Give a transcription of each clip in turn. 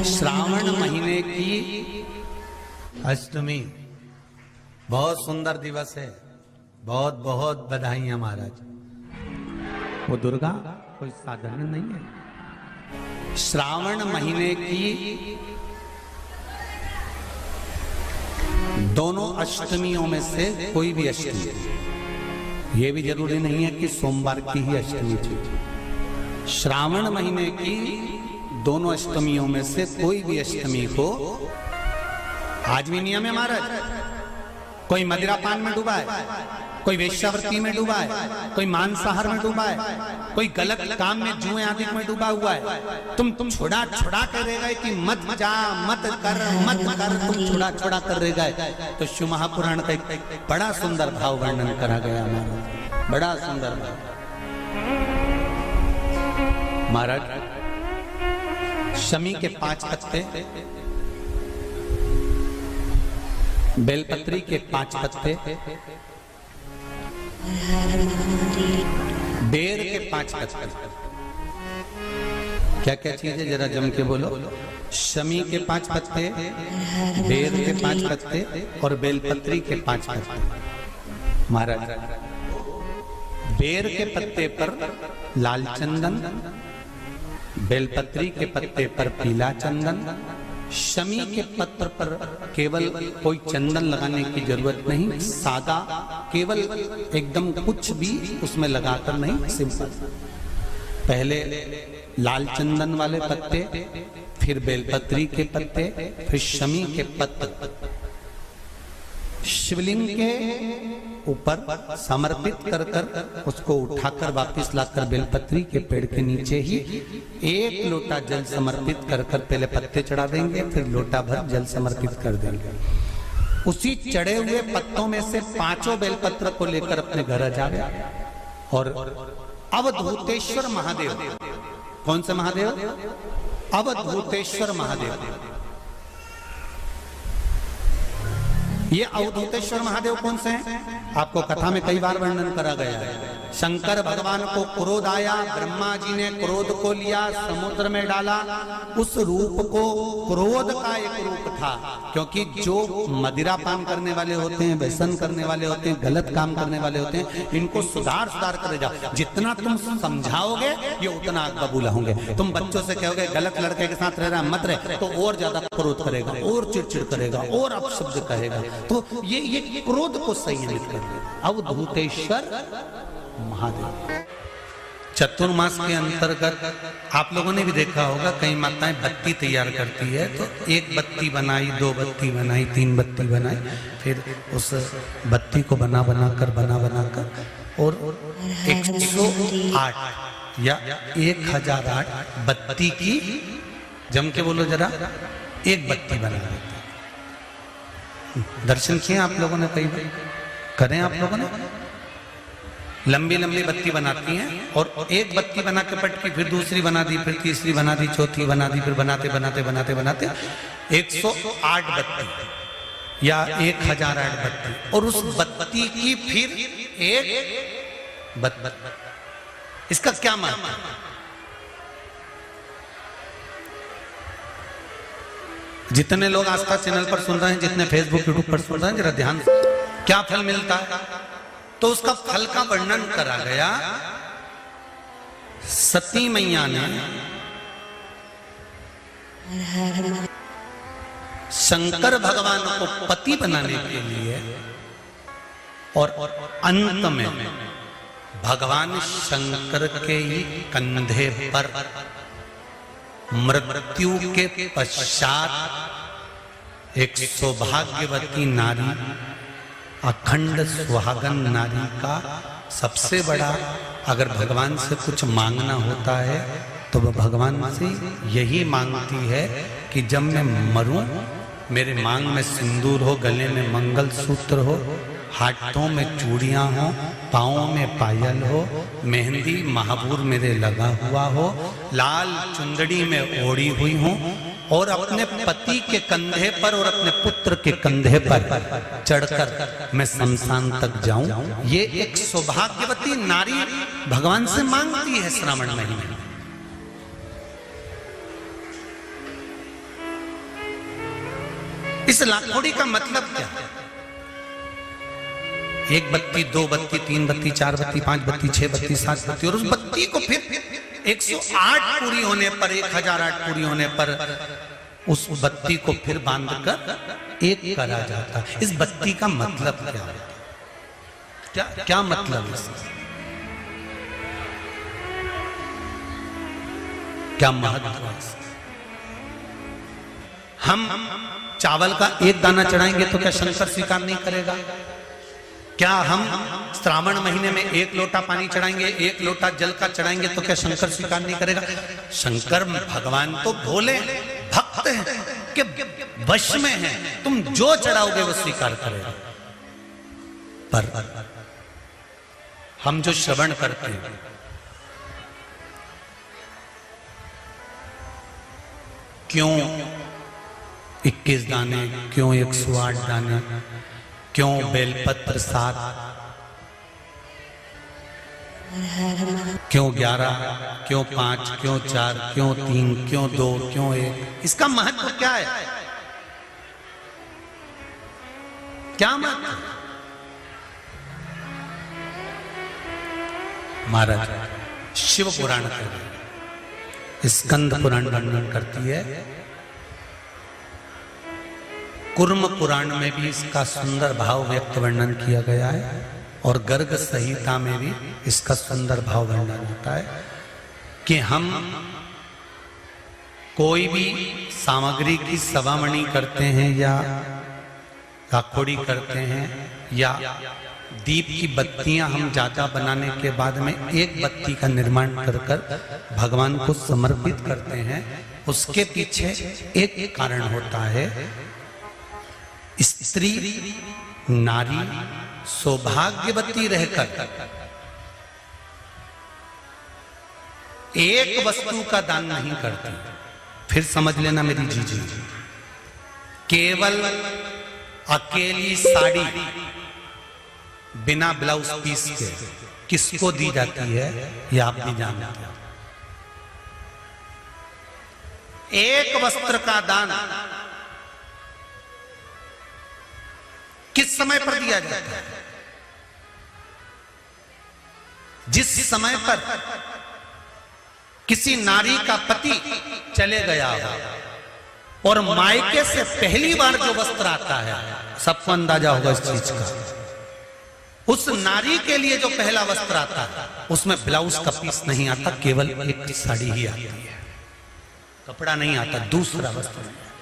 श्रावण महीने की अष्टमी बहुत सुंदर दिवस है। बहुत बहुत बधाइयां महाराज। वो दुर्गा कोई साधारण नहीं है। श्रावण महीने की दोनों अष्टमियों में से कोई भी अष्टमी, ये भी जरूरी नहीं है कि सोमवार की ही अष्टमी थी। श्रावण महीने की दोनों अष्टमियों में से कोई भी अष्टमी को आज भी नियम है महाराज। कोई मदिरा पान में डूबा है, कोई वेश्यावृत्ति में डूबा है, कोई मांसाहार में डूबा है, कोई गलत काम में जुए आदि में डूबा हुआ है। तुम छुड़ा छुड़ा कर रह गए कि मत जा मत कर, तुम छुड़ा छुड़ा कर रह गए। तो शिव महापुराण का एक बड़ा सुंदर भाव वर्णन करा गया महाराज, बड़ा सुंदर भाव। महाराज शमी के 5 पत्ते, बेलपत्री के 5 पत्ते, बेर के 5 पत्ते। क्या क्या चीज है जरा जम के बोलो। शमी के 5 पत्ते, बेर के 5 पत्ते और बेलपत्री के 5 पत्ते। महाराज बेर के पत्ते पर लाल चंदन, बेलपत्री के पत्ते पर पीला चंदन, शमी के पत्र पर केवल कोई चंदन लगाने की जरूरत नहीं, सादा केवल एकदम कुछ भी उसमें लगाकर नहीं, सिंपल। पहले लाल चंदन वाले पत्ते, फिर बेलपत्री के पत्ते, फिर शमी के पत्र शिवलिंग के ऊपर समर्पित कर कर उसको उठाकर वापस लाकर बेलपत्री के पेड़ के नीचे ही 1 लोटा जल समर्पित कर कर पहले पत्ते चढ़ा देंगे, फिर लोटा भर जल समर्पित कर देंगे। उसी चढ़े हुए पत्तों में से 5 बेलपत्र को लेकर अपने घर जावे और अवधूतेश्वर महादेव, कौन से महादेव? अवधूतेश्वर महादेव। ये अवधूतेश्वर महादेव कौन से हैं? आपको कथा में कई बार वर्णन करा गया है। शंकर भगवान को क्रोध आया, ब्रह्मा जी ने क्रोध को लिया, समुद्र में डाला। उस रूप को क्रोध का एक रूप था, क्योंकि जो मदिरा पान करने वाले होते हैं, व्यसन करने वाले होते हैं, गलत काम करने वाले होते हैं, इनको सुधार करे जाओ। जितना तुम समझाओगे ये उतना कबूल होंगे। तुम बच्चों से कहोगे गलत लड़के के साथ रह रहा मत रहे, तो और ज्यादा क्रोध करेगा, और चिड़चिड़ करेगा, और अपशब्द कहेगा। तो ये क्रोध को संयमित कर देगा। अवधूतेश्वर महादेव। चतुर्मास के अंतर्गत आप लोगों ने भी देखा होगा, कई माताएं बत्ती तैयार करती है, तो 1 बत्ती बनाई, 2 बत्ती बनाई, 3 बत्ती बनाई, फिर उस बत्ती को बना कर और 108 या 1008 बत्ती की, जम के बोलो जरा, 1 बत्ती बना देती। दर्शन किए आप लोगों ने, कई बार करें आप लोगों ने। लंबी लंबी बत्ती बनाती हैं और 1 बत्ती बना के पटकी, फिर दूसरी बना दी, फिर तीसरी बना दी, चौथी बना दी, फिर बनाते 108 बत्ती या 1008 बत्ती, और उस बत्ती की फिर 1 बत्ती। इसका क्या मतलब है? जितने लोग आस्था चैनल पर सुन रहे हैं, जितने फेसबुक यूट्यूब पर सुन रहे हैं, जरा ध्यान से, क्या फल मिलता है? तो उसका फल का वर्णन करा गया। सती मैया ने शंकर भगवान को पति बनाने के लिए और अंत में भगवान शंकर के ही कंधे पर मृत्यु के पश्चात एक सौभाग्यवती नारी, अखंड सुहागन नारी का सबसे बड़ा, अगर भगवान से कुछ मांगना होता है तो वह भगवान से यही मांगती है कि जब मैं मरूं मेरे मांग में सिंदूर हो, गले में मंगलसूत्र हो, हाथों में चूड़ियां हो, पाँव में पायल हो, मेहंदी महाबूर मेरे लगा हुआ हो, लाल चुंदड़ी में ओढ़ी हुई हो, और अपने पति के कंधे पर और अपने पुत्र के कंधे पर चढ़कर मैं शमशान तक जाऊं। ये एक सौभाग्यवती नारी भगवान से मांगती है श्रावण महीने। इस लाखोड़ी का मतलब क्या है? एक बत्ती, दो बत्ती, तीन बत्ती, चार बत्ती, पांच बत्ती, छह बत्ती, सात बत्ती, और उस बत्ती को फिर 108 पूरी होने पर, 1008 पूरी होने पर उस बत्ती को फिर बांधकर एक करा जाता है। इस बत्ती का मतलब क्या है? क्या मतलब है? क्या महत्व है? हम चावल का एक दाना चढ़ाएंगे तो क्या शंकर स्वीकार नहीं करेगा? क्या हम श्रावण महीने में एक लोटा पानी चढ़ाएंगे, एक लोटा जल का चढ़ाएंगे तो क्या शंकर स्वीकार नहीं करेगा? शंकर भगवान तो भोले भक्त हैं, कि वश में हैं, तुम जो चढ़ाओगे वो स्वीकार करेगा। पर हम जो श्रवण करते हैं, क्यों 21 दाने, क्यों 108 दाने, क्यों बेलपत्र 7, क्यों 11, क्यों 5, क्यों 4, क्यों 3, क्यों 2, क्यों 1? इसका महत्व क्या है? क्या महत्व? महाराज शिव पुराण का स्कंद पुराण वर्णन करती है, कुर्म पुराण में भी इसका सुंदर भाव व्यक्त वर्णन किया गया है, और गर्ग संहिता में भी इसका सुंदर भाव वर्णन होता है कि हम कोई भी सामग्री की सवामणि करते हैं या लाखोड़ी करते हैं या दीप की बत्तियां हम ज्यादा बनाने के बाद में एक बत्ती का निर्माण कर भगवान को समर्पित करते हैं। उसके पीछे एक कारण होता है, स्त्री नारी सौभाग्यवती रहकर एक वस्तु का दान नहीं करती। फिर समझ लेना मेरी जीजी, केवल अकेली साड़ी बिना ब्लाउज पीस के किसको दी जाती है ये आप भी जानते हैं। एक वस्त्र का दान किस समय पर दिया जाता है? जिस समय पर किसी नारी का पति चले गया हो और मायके से पहली बार जो वस्त्र आता है, सबको अंदाजा होगा इस चीज का, उस नारी के लिए जो पहला वस्त्र आता है उसमें ब्लाउज का पीस नहीं आता, केवल एक साड़ी ही आती है, कपड़ा नहीं आता, दूसरा वस्त्र नहीं आता।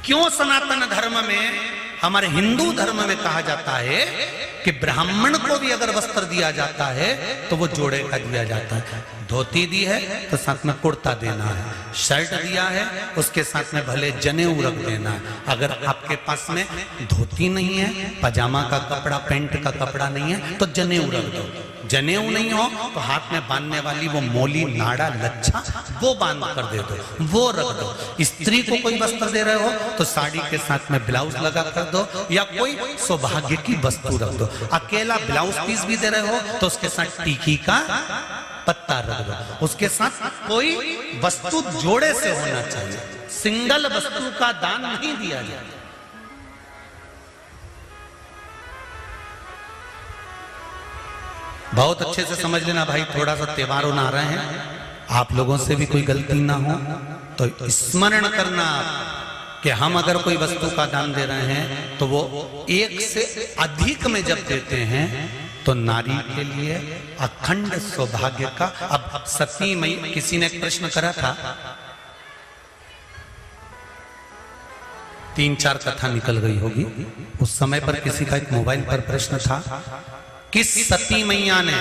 क्यों सनातन धर्म में, हमारे हिंदू धर्म में कहा जाता है कि ब्राह्मण को भी अगर वस्त्र दिया जाता है तो वो जोड़े का दिया जाता है। धोती दी है तो साथ में कुर्ता देना है, शर्ट दिया है उसके साथ में भले जनेऊ रख देना है। अगर आपके पास में धोती नहीं है, पजामा का कपड़ा, पैंट का कपड़ा नहीं है तो जनेऊ रख दो। जनेऊ नहीं हो तो हाथ में बांधने वाली वो मोली, नाड़ा, लच्छा वो बांध कर दे दो, वो रख दो। स्त्री को कोई वस्त्र दे रहे हो तो साड़ी के साथ में ब्लाउज लगा कर दो या कोई सौभाग्य की वस्तु रख दो। अकेला ब्लाउज पीस भी दे रहे हो तो उसके साथ टीकी का पत्ता रख दो, उसके साथ कोई वस्तु जोड़े से होना चाहिए, सिंगल वस्तु का दान नहीं दिया जाए। बहुत अच्छे से समझ लेना भाई, थोड़ा सा त्योहारों आ रहे हैं, आप लोगों से भी कोई गलती ना हो तो स्मरण करना कि हम अगर कोई वस्तु का दान दे रहे हैं तो वो एक से अधिक में जब देते हैं तो नारी के लिए अखंड सौभाग्य का। अब सती मई, किसी ने एक प्रश्न करा था, 3-4 कथा निकल गई होगी उस समय पर, किसी का एक मोबाइल पर प्रश्न था, किस सती मैया ने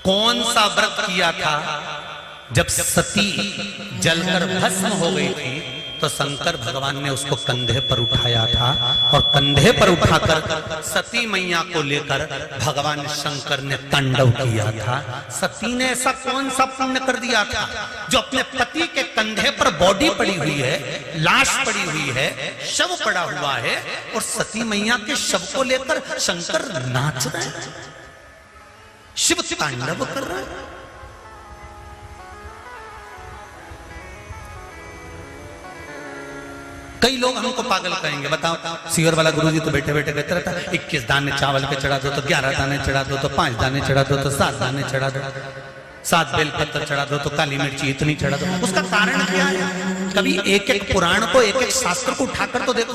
कौन सा व्रत किया था जब सती जलकर भस्म हो गई थी तो शंकर भगवान ने उसको कंधे पर उठाया था और कंधे पर उठाकर सती मैया को लेकर भगवान शंकर ने तांडव किया था। सती ने ऐसा कौन सा पुण्य कर दिया था जो अपने पति के कंधे पर बॉडी पड़ी हुई है, लाश पड़ी हुई है, शव पड़ा हुआ है और सती मैया के शव को लेकर शंकर नाच रहे हैं, शिव तांडव कर रहे हैं। कई लोग हमको पागल कहेंगे, बताओ सीवर वाला गुरुजी तो बैठे बैठे कहते रहता है 21 दाने चावल के चढ़ा दो तो 11 दाने चढ़ा दो तो 5 दाने चढ़ा दो तो 7 दाने चढ़ा दो, 7 बेलपत्र चढ़ा दो तो काली मिर्ची इतनी चढ़ा दो। उसका कारण क्या है? कभी एक एक पुराण को, एक एक शास्त्र को उठाकर तो देखो।